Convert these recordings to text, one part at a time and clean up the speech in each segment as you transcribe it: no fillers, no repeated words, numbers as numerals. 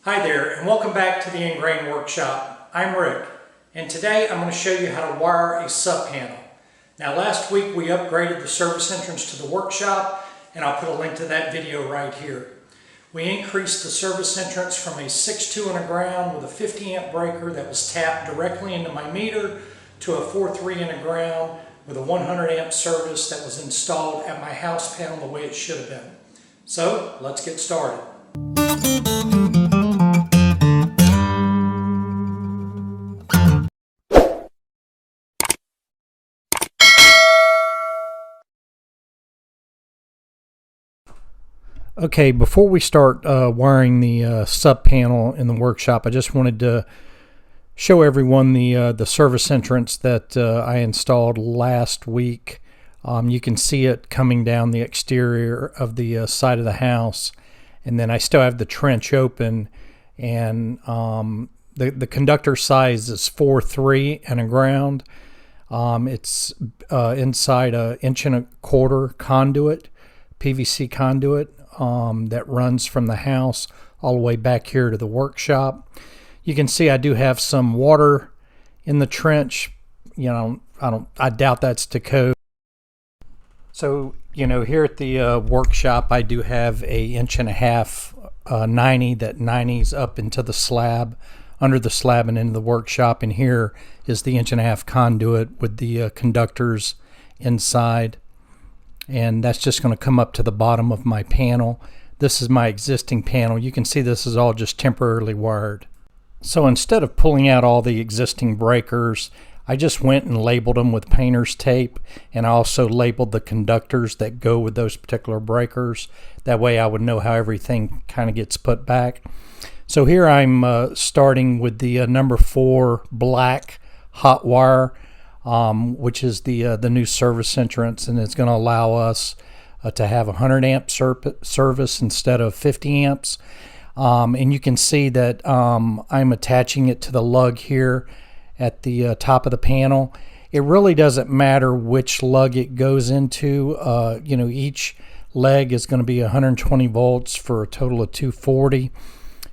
Hi there, and welcome back to the Ingrain Workshop. I'm Rick, and today I'm going to show you how to wire a subpanel. Now last week we upgraded the service entrance to the workshop, and I'll put a link to that video right here. We increased the service entrance from a 6.2 underground with a 50 amp breaker that was tapped directly into my meter to a 4.3 underground with a 100 amp service that was installed at my house panel the way it should have been. So let's get started. Okay, before we start wiring the sub panel in the workshop, I just wanted to show everyone the service entrance that I installed last week. You can see it coming down the exterior of the side of the house, and then I still have the trench open, and the conductor size is 4.3 and a ground. It's inside a 1.25 inch conduit, PVC conduit. That runs from the house all the way back here to the workshop. You can see I do have some water in the trench. I doubt that's to code. So, here at the workshop, I do have a 1.5 inch 90 that 90s up into the slab, under the slab and into the workshop. And here is the 1.5 inch conduit with the conductors inside. And that's just going to come up to the bottom of my panel. This is my existing panel. You can see this is all just temporarily wired. So instead of pulling out all the existing breakers, I just went and labeled them with painter's tape, and I also labeled the conductors that go with those particular breakers. That way I would know how everything kind of gets put back. So here I'm starting with the number 4 black hot wire, which is the new service entrance, and it's going to allow us to have 100 amp service instead of 50 amps. And you can see that I'm attaching it to the lug here at the top of the panel. It really doesn't matter which lug it goes into. Each leg is going to be 120 volts for a total of 240.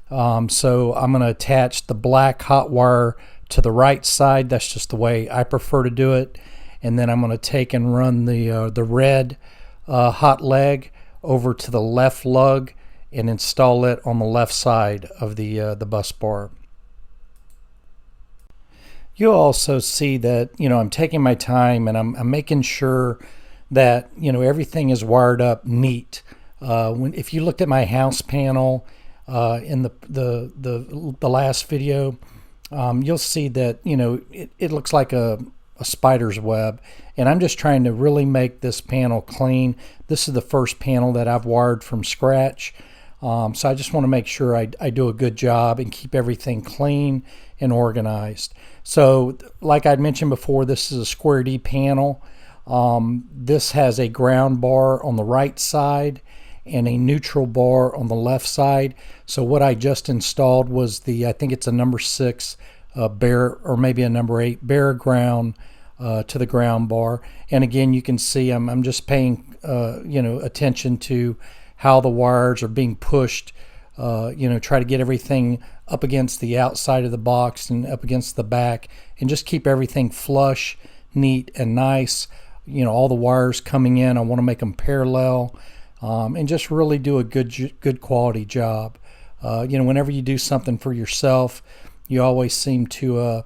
So I'm going to attach the black hot wire to the right side. That's just the way I prefer to do it. And then I'm going to take and run the red hot leg over to the left lug and install it on the left side of the bus bar. You'll also see that I'm taking my time, and I'm making sure that everything is wired up neat. If you looked at my house panel in the last video, you'll see that it looks like a spider's web, and I'm just trying to really make this panel clean. This is the first panel that I've wired from scratch, so I just want to make sure I do a good job and keep everything clean and organized. So like I'd mentioned before, this is a square D panel. This has a ground bar on the right side and a neutral bar on the left side. So what I just installed was I think it's a number 6 bare, or maybe a number 8 bare ground to the ground bar. And again, you can see I'm just paying attention to how the wires are being pushed. Try to get everything up against the outside of the box and up against the back, and just keep everything flush, neat, and nice. All the wires coming in, I want to make them parallel. And just really do a good quality job. Whenever you do something for yourself, you always seem to,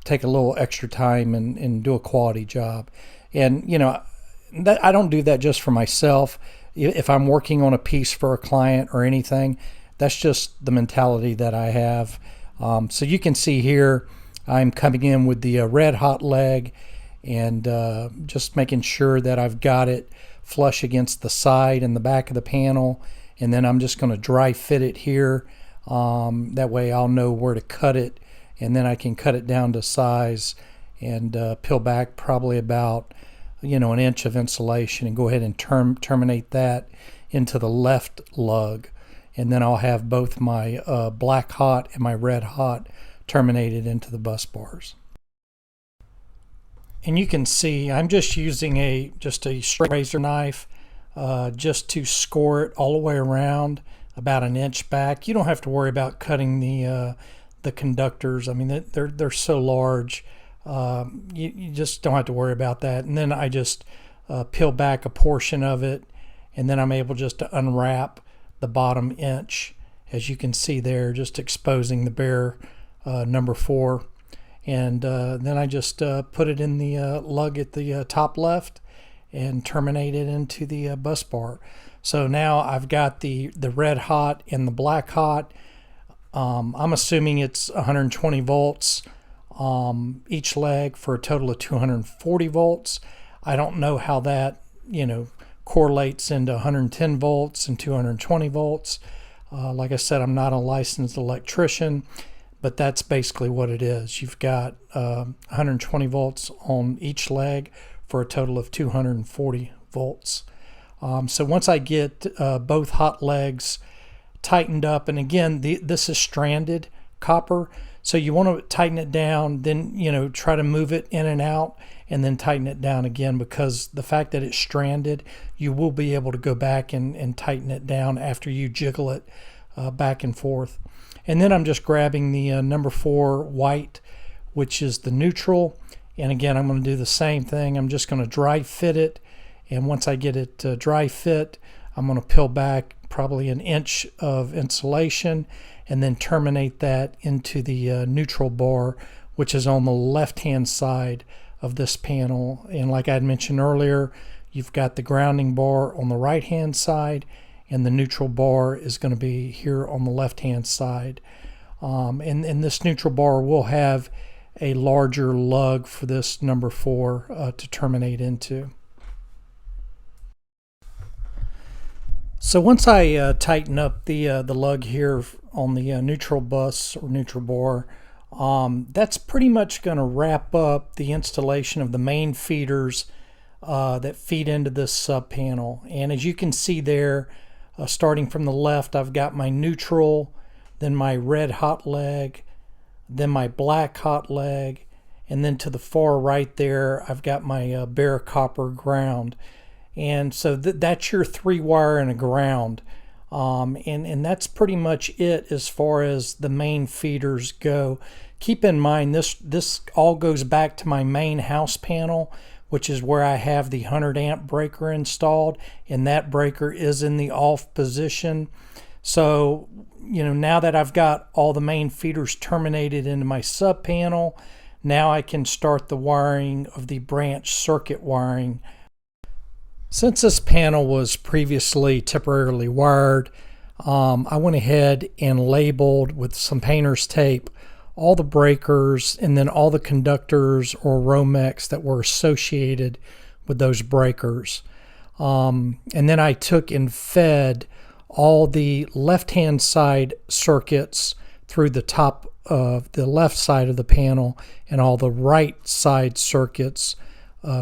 take a little extra time and do a quality job. And, I don't do that just for myself. If I'm working on a piece for a client or anything, that's just the mentality that I have. So you can see here, I'm coming in with the red hot leg, and just making sure that I've got it flush against the side and the back of the panel, and then I'm just going to dry fit it here. That way I'll know where to cut it, and then I can cut it down to size and peel back probably about an inch of insulation, and go ahead and terminate that into the left lug, and then I'll have both my black hot and my red hot terminated into the bus bars. And you can see I'm just using just a straight razor knife just to score it all the way around. about an inch back. You don't have to worry about cutting the conductors. I mean, they're so large. You just don't have to worry about that. And then I just peel back a portion of it, and then I'm able just to unwrap the bottom inch, as you can see there, just exposing the bare number 4. And then I just put it in the lug at the top left and terminate it into the bus bar. So now I've got the red hot and the black hot. I'm assuming it's 120 volts each leg for a total of 240 volts. I don't know how that, correlates into 110 volts and 220 volts. Like I said, I'm not a licensed electrician, but that's basically what it is. You've got 120 volts on each leg for a total of 240 volts. So once I get both hot legs tightened up, and again, this is stranded copper, so you want to tighten it down, then try to move it in and out, and then tighten it down again, because the fact that it's stranded, you will be able to go back and tighten it down after you jiggle it back and forth. And then I'm just grabbing the number 4 white, which is the neutral, and again, I'm going to do the same thing. I'm just going to dry fit it, and once I get it dry fit, I'm going to peel back probably an inch of insulation and then terminate that into the neutral bar, which is on the left-hand side of this panel. And like I had mentioned earlier, you've got the grounding bar on the right-hand side, and the neutral bar is going to be here on the left-hand side. And this neutral bar will have a larger lug for this number 4 to terminate into. So once I tighten up the lug here on the neutral bus or neutral bar, that's pretty much going to wrap up the installation of the main feeders that feed into this sub panel. And as you can see there, starting from the left, I've got my neutral, then my red hot leg, then my black hot leg, and then to the far right there, I've got my bare copper ground. And so that's your 3-wire and a ground. And that's pretty much it as far as the main feeders go. Keep in mind, this all goes back to my main house panel, which is where I have the 100 amp breaker installed, and that breaker is in the off position. So, now that I've got all the main feeders terminated into my sub panel, now I can start the wiring of the branch circuit wiring. Since this panel was previously temporarily wired, I went ahead and labeled with some painter's tape all the breakers and then all the conductors or Romex that were associated with those breakers. And then I took and fed all the left-hand side circuits through the top of the left side of the panel, and all the right side circuits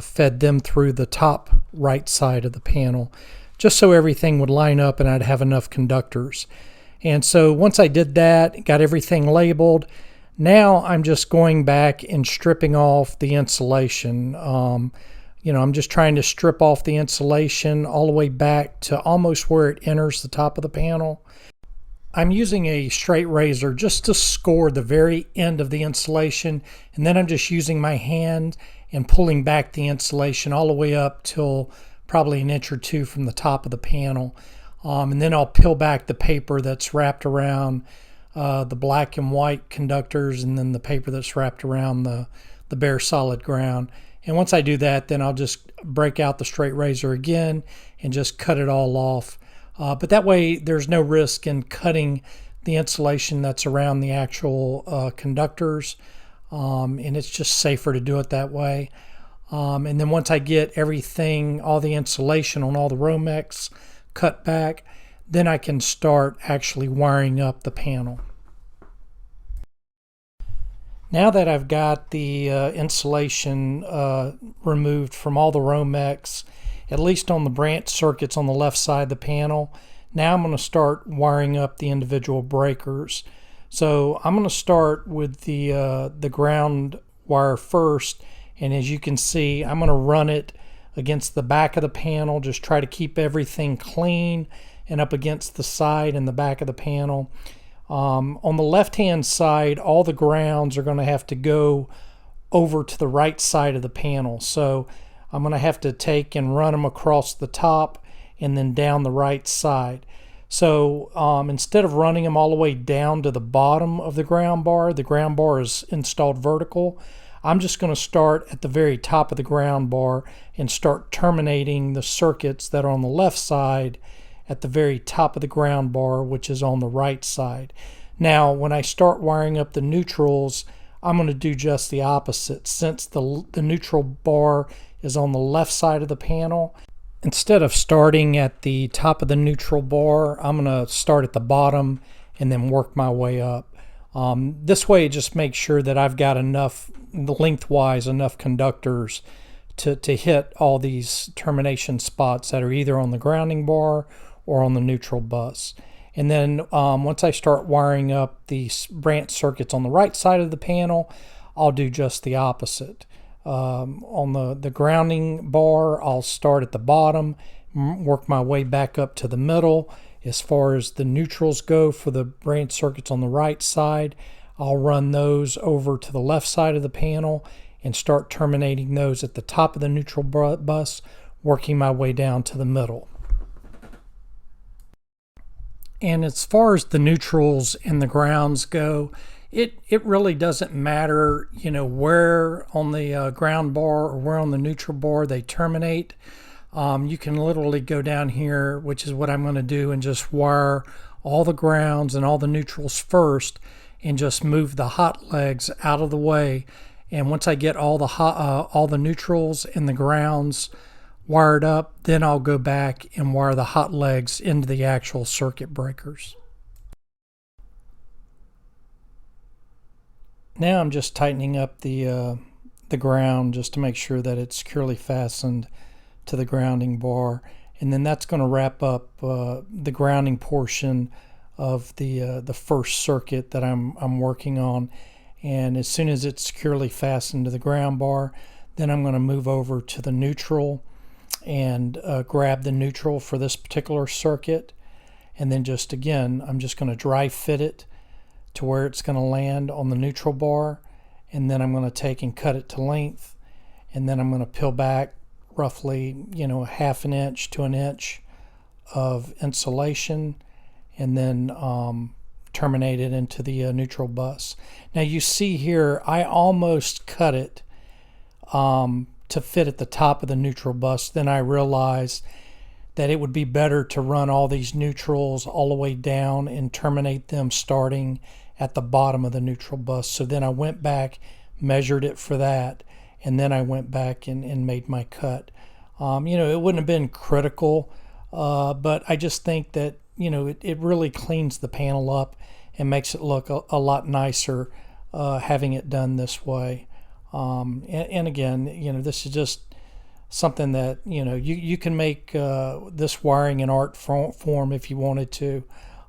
fed them through the top right side of the panel, just so everything would line up and I'd have enough conductors. And so once I did that, got everything labeled, now I'm just going back and stripping off the insulation. I'm just trying to strip off the insulation all the way back to almost where it enters the top of the panel. I'm using a straight razor just to score the very end of the insulation, and then I'm just using my hand and pulling back the insulation all the way up till probably an inch or two from the top of the panel. And then I'll peel back the paper that's wrapped around the black and white conductors, and then the paper that's wrapped around the bare solid ground. And once I do that, then I'll just break out the straight razor again and just cut it all off. But that way there's no risk in cutting the insulation that's around the actual conductors. And it's just safer to do it that way. And then once I get everything, all the insulation on all the Romex cut back, then I can start actually wiring up the panel. Now that I've got the insulation removed from all the Romex, at least on the branch circuits on the left side of the panel, now I'm going to start wiring up the individual breakers. So I'm going to start with the ground wire first, and as you can see, I'm going to run it against the back of the panel, just try to keep everything clean and up against the side and the back of the panel. On the left-hand side, all the grounds are going to have to go over to the right side of the panel. So I'm going to have to take and run them across the top and then down the right side. So instead of running them all the way down to the bottom of the ground bar is installed vertical. I'm just going to start at the very top of the ground bar and start terminating the circuits that are on the left side at the very top of the ground bar, which is on the right side. Now, when I start wiring up the neutrals, I'm going to do just the opposite. Since the neutral bar is on the left side of the panel, instead of starting at the top of the neutral bar, I'm going to start at the bottom and then work my way up. This way it just makes sure that I've got enough, lengthwise, enough conductors to hit all these termination spots that are either on the grounding bar or on the neutral bus. And then once I start wiring up the branch circuits on the right side of the panel, I'll do just the opposite. On the grounding bar, I'll start at the bottom, work my way back up to the middle. As far as the neutrals go for the branch circuits on the right side, I'll run those over to the left side of the panel and start terminating those at the top of the neutral bus, working my way down to the middle. And as far as the neutrals and the grounds go, it really doesn't matter, where on the ground bar or where on the neutral bar they terminate. You can literally go down here, which is what I'm going to do, and just wire all the grounds and all the neutrals first, and just move the hot legs out of the way. And once I get all the neutrals and the grounds wired up, then I'll go back and wire the hot legs into the actual circuit breakers. Now I'm just tightening up the ground just to make sure that it's securely fastened to the grounding bar, and then that's going to wrap up the grounding portion of the first circuit that I'm working on. And as soon as it's securely fastened to the ground bar, then I'm going to move over to the neutral and grab the neutral for this particular circuit, and then I'm just going to dry fit it to where it's going to land on the neutral bar, and then I'm going to take and cut it to length, and then I'm going to peel back roughly half an inch to an inch of insulation, and then terminate it into the neutral bus. Now you see here I almost cut it to fit at the top of the neutral bus. Then I realized that it would be better to run all these neutrals all the way down and terminate them starting at the bottom of the neutral bus. So then I went back, measured it for that, and then I went back and made my cut. It wouldn't have been critical, but I just think that it really cleans the panel up and makes it look a lot nicer having it done this way. And again, this is just something that you can make this wiring an art form if you wanted to.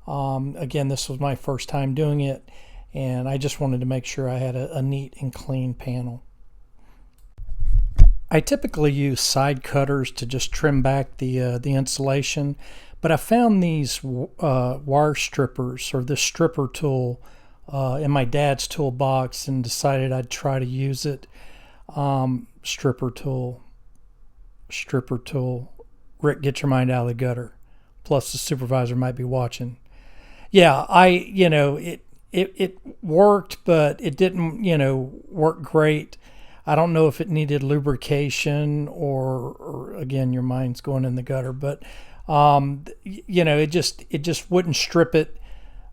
Again, this was my first time doing it, and I just wanted to make sure I had a neat and clean panel. I typically use side cutters to just trim back the insulation, but I found these wire strippers, or this stripper tool, in my dad's toolbox, and decided I'd try to use it. Stripper tool. Rick, get your mind out of the gutter. Plus the supervisor might be watching. Yeah, it worked, but it didn't work great. I don't know if it needed lubrication or again, your mind's going in the gutter, but it just wouldn't strip it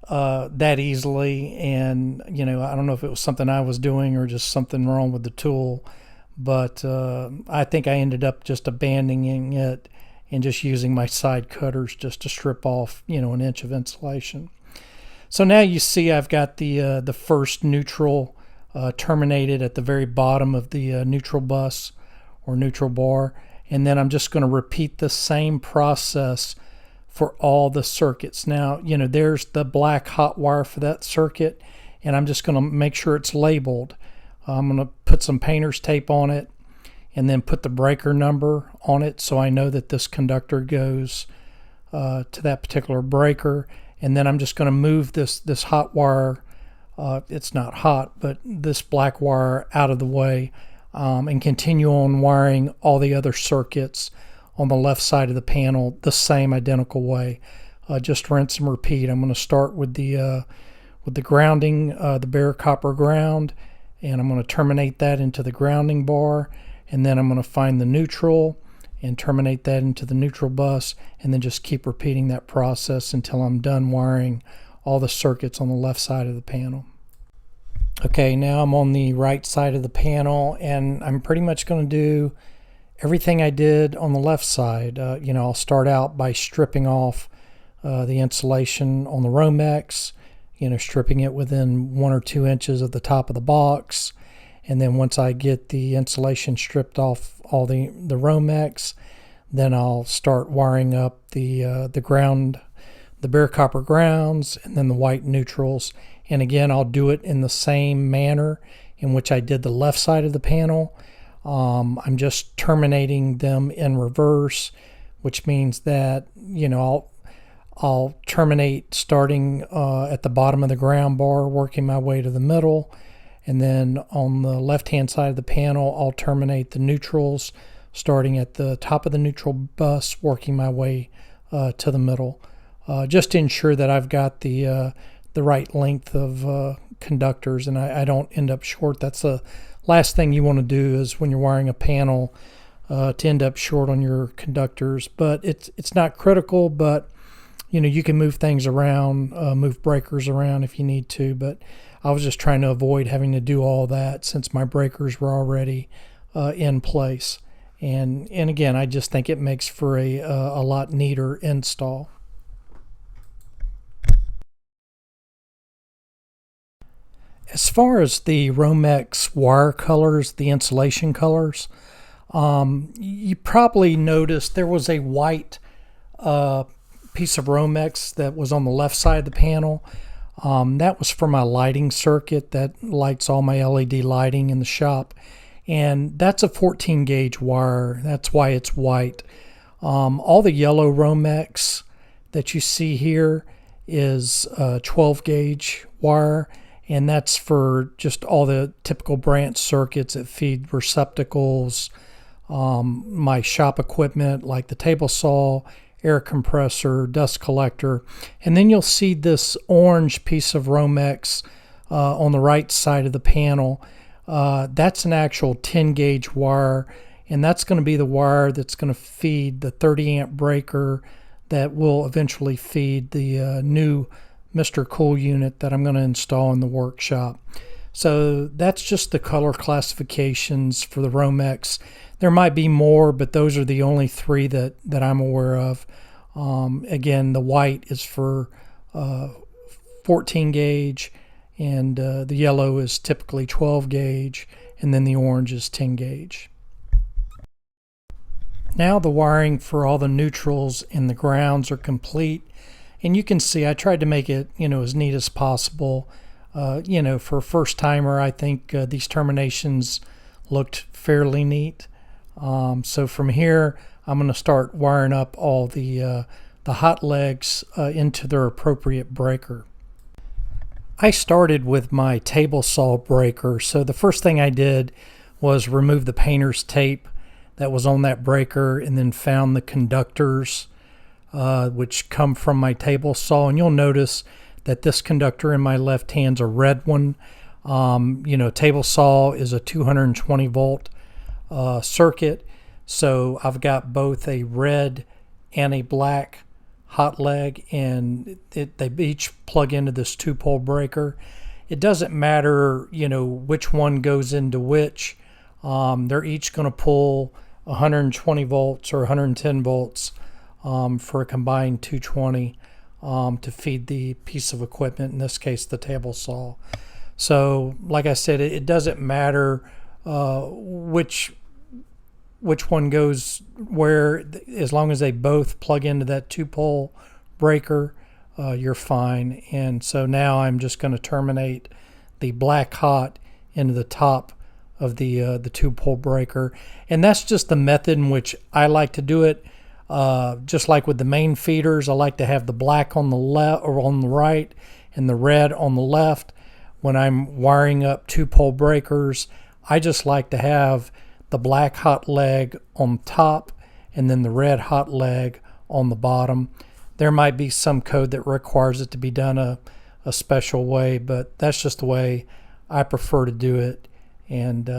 that easily. And I don't know if it was something I was doing or just something wrong with the tool, but I think I ended up just abandoning it and just using my side cutters just to strip off an inch of insulation. So now you see I've got the first neutral terminated at the very bottom of the neutral bus or neutral bar, and then I'm just going to repeat the same process for all the circuits. Now there's the black hot wire for that circuit, and I'm just going to make sure it's labeled. I'm going to put some painter's tape on it and then put the breaker number on it so I know that this conductor goes to that particular breaker, and then I'm just going to move this hot wire. It's not hot, but this black wire out of the way, and continue on wiring all the other circuits on the left side of the panel the same identical way. Just rinse and repeat. I'm going to start with the grounding, the bare copper ground, and I'm going to terminate that into the grounding bar, and then I'm going to find the neutral and terminate that into the neutral bus, and then just keep repeating that process until I'm done wiring all the circuits on the left side of the panel. Okay, now I'm on the right side of the panel, and I'm pretty much going to do everything I did on the left side. I'll start out by stripping off the insulation on the Romex, stripping it within 1 or 2 inches of the top of the box. And then once I get the insulation stripped off all the Romex, then I'll start wiring up the ground, the bare copper grounds, and then the white neutrals. And again, I'll do it in the same manner in which I did the left side of the panel. I'm just terminating them in reverse, which means that, I'll terminate starting at the bottom of the ground bar, working my way to the middle. And then on the left-hand side of the panel, I'll terminate the neutrals, starting at the top of the neutral bus, working my way to the middle, just to ensure that I've got the right length of conductors and I don't end up short. That's the last thing you want to do is when you're wiring a panel to end up short on your conductors. But it's not critical, but you can move things around, move breakers around if you need to, but I was just trying to avoid having to do all that since my breakers were already in place. And again, I just think it makes for a lot neater install. As far as the Romex wire colors, the insulation colors, you probably noticed there was a white piece of Romex that was on the left side of the panel. That was for my lighting circuit that lights all my LED lighting in the shop. And that's a 14 gauge wire. That's why it's white. All the yellow Romex that you see here is 12 gauge wire. And that's for just all the typical branch circuits that feed receptacles, my shop equipment like the table saw, air compressor, dust collector. And then you'll see this orange piece of Romex on the right side of the panel. That's an actual 10 gauge wire, and that's going to be the wire that's going to feed the 30 amp breaker that will eventually feed the new Mr. Cool unit that I'm going to install in the workshop. So that's just the color classifications for the Romex. There might be more, but those are the only 3 that I'm aware of. Again, the white is for 14 gauge, and the yellow is typically 12 gauge, and then the orange is 10 gauge. Now the wiring for all the neutrals and the grounds are complete. And you can see I tried to make it, as neat as possible. For a first timer, I think these terminations looked fairly neat. So from here, I'm going to start wiring up all the hot legs into their appropriate breaker. I started with my table saw breaker. So the first thing I did was remove the painter's tape that was on that breaker, and then found the conductors which come from my table saw. And you'll notice that this conductor in my left hand's a red one. Table saw is a 220 volt circuit, so I've got both a red and a black hot leg, and they each plug into this 2-pole breaker. It doesn't matter which one goes into which. They're each going to pull 120 volts or 110 volts for a combined 220 to feed the piece of equipment, in this case the table saw. So like I said, it doesn't matter which one goes where, as long as they both plug into that 2-pole breaker, you're fine. And so now I'm just going to terminate the black hot into the top of the 2-pole breaker, and that's just the method in which I like to do it. Just like with the main feeders, I like to have the black on the left or on the right and the red on the left. When I'm wiring up 2-pole breakers, I just like to have the black hot leg on top and then the red hot leg on the bottom. There might be some code that requires it to be done a special way, but that's just the way I prefer to do it. And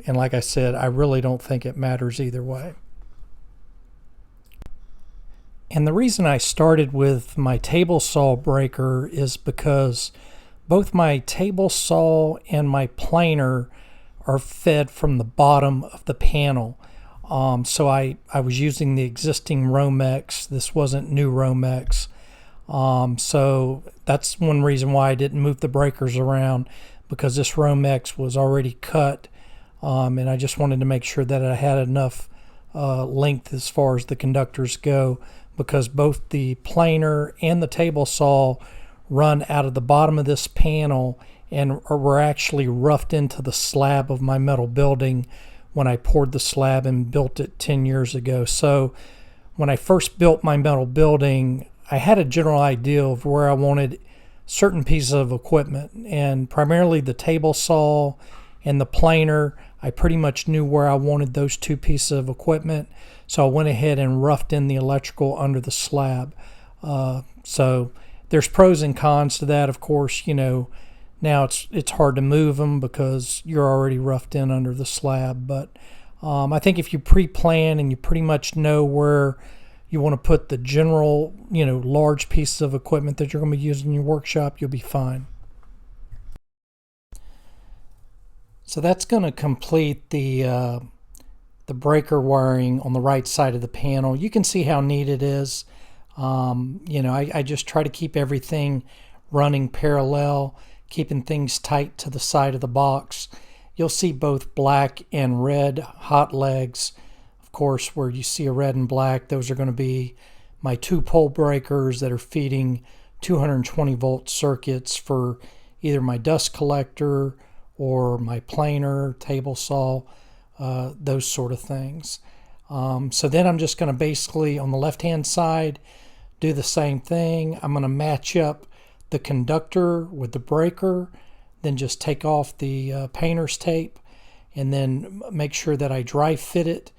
like I said, I really don't think it matters either way. And the reason I started with my table saw breaker is because both my table saw and my planer are fed from the bottom of the panel. So I was using the existing Romex. This wasn't new Romex. So that's one reason why I didn't move the breakers around, because this Romex was already cut. And I just wanted to make sure that I had enough length as far as the conductors go, because both the planer and the table saw run out of the bottom of this panel and were actually roughed into the slab of my metal building when I poured the slab and built it 10 years ago. So when I first built my metal building, I had a general idea of where I wanted certain pieces of equipment, and primarily the table saw and the planer. I pretty much knew where I wanted those two pieces of equipment, so I went ahead and roughed in the electrical under the slab. So there's pros and cons to that, of course. Now it's hard to move them because you're already roughed in under the slab. But I think if you pre-plan and you pretty much know where you want to put the general, large pieces of equipment that you're going to be using in your workshop, you'll be fine. So that's going to complete the breaker wiring on the right side of the panel. You can see how neat it is. I just try to keep everything running parallel, keeping things tight to the side of the box. You'll see both black and red hot legs. Of course, where you see a red and black, those are going to be my 2-pole breakers that are feeding 220 volt circuits for either my dust collector or my planer, table saw, those sort of things. So then I'm just going to basically, on the left-hand side, do the same thing. I'm going to match up the conductor with the breaker, then just take off the painter's tape, and then make sure that I dry fit it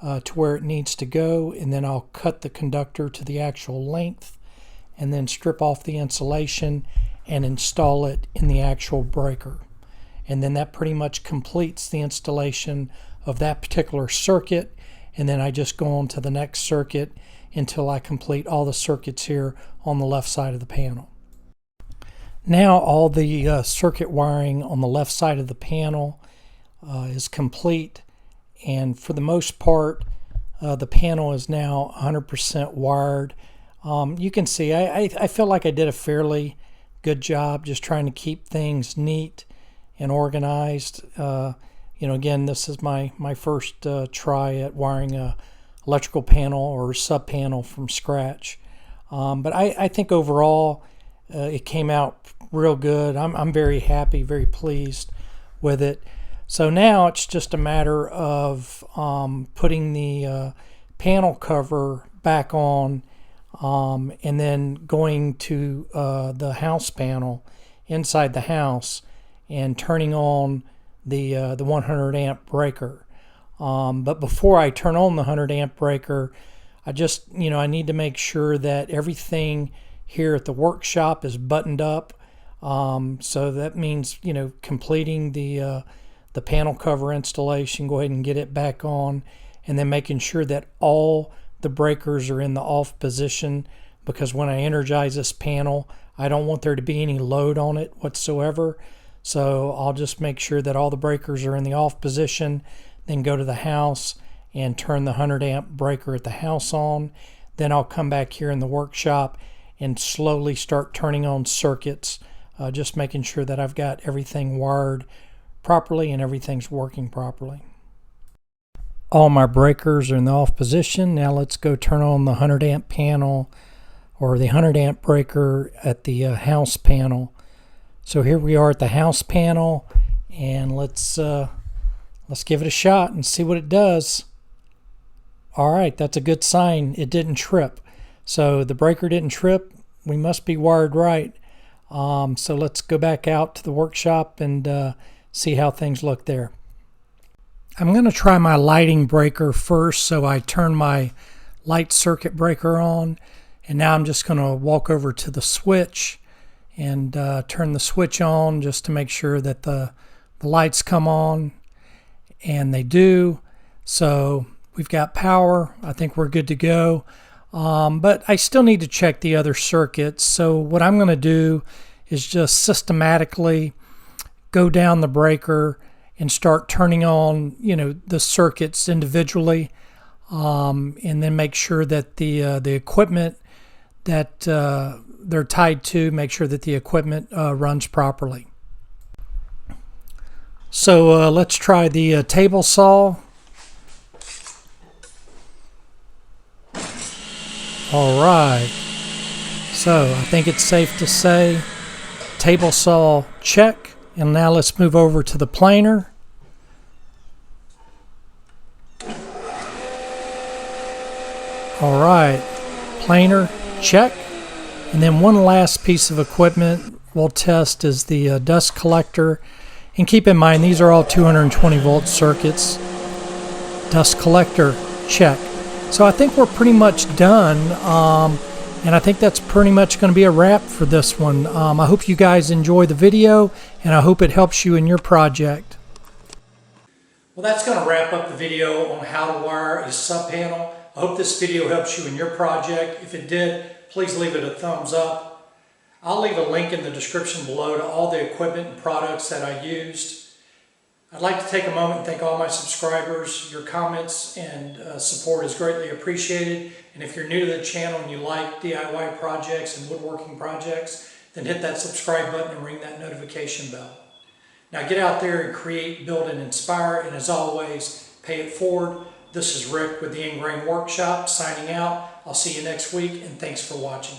to where it needs to go, and then I'll cut the conductor to the actual length, and then strip off the insulation and install it in the actual breaker. And then that pretty much completes the installation of that particular circuit, and then I just go on to the next circuit until I complete all the circuits here on the left side of the panel. Now all the circuit wiring on the left side of the panel is complete, and for the most part the panel is now 100% wired. You can see I feel like I did a fairly good job just trying to keep things neat and organized. Again, this is my first try at wiring a electrical panel or sub-panel from scratch. But I think overall it came out real good. I'm very happy, very pleased with it. So now it's just a matter of putting the panel cover back on, and then going to the house panel inside the house and turning on the 100 amp breaker. But before I turn on the 100 amp breaker, I just, I need to make sure that everything here at the workshop is buttoned up. So that means, completing the panel cover installation, go ahead and get it back on, and then making sure that all the breakers are in the off position, because when I energize this panel, I don't want there to be any load on it whatsoever. So I'll just make sure that all the breakers are in the off position, then go to the house and turn the 100 amp breaker at the house on. Then I'll come back here in the workshop and slowly start turning on circuits, just making sure that I've got everything wired properly and everything's working properly. All my breakers are in the off position. Now let's go turn on the 100 amp panel or the 100 amp breaker at the house panel. So here we are at the house panel, and let's give it a shot and see what it does. All right, that's a good sign. It didn't trip. So the breaker didn't trip. We must be wired right. So let's go back out to the workshop and see how things look there. I'm going to try my lighting breaker first. So I turn my light circuit breaker on, and now I'm just going to walk over to the switch and turn the switch on just to make sure that the lights come on, and they do. So we've got power. I think we're good to go. But I still need to check the other circuits. So what I'm going to do is just systematically go down the breaker and start turning on, the circuits individually, and then make sure that the equipment that they're tied to, make sure that the equipment runs properly. So let's try the table saw. All right, so I think it's safe to say table saw check, and now let's move over to the planer. All right, planer check, and then one last piece of equipment we'll test is the dust collector, and keep in mind these are all 220 volt circuits. Dust collector check. So I think we're pretty much done, and I think that's pretty much going to be a wrap for this one. I hope you guys enjoy the video, and I hope it helps you in your project. Well, that's going to wrap up the video on how to wire a subpanel. I hope this video helps you in your project. If it did, please leave it a thumbs up. I'll leave a link in the description below to all the equipment and products that I used. I'd like to take a moment and thank all my subscribers. Your comments and support is greatly appreciated. And if you're new to the channel and you like DIY projects and woodworking projects, then hit that subscribe button and ring that notification bell. Now get out there and create, build, and inspire. And as always, pay it forward. This is Rick with the Ingrain Workshop signing out. I'll see you next week, and thanks for watching.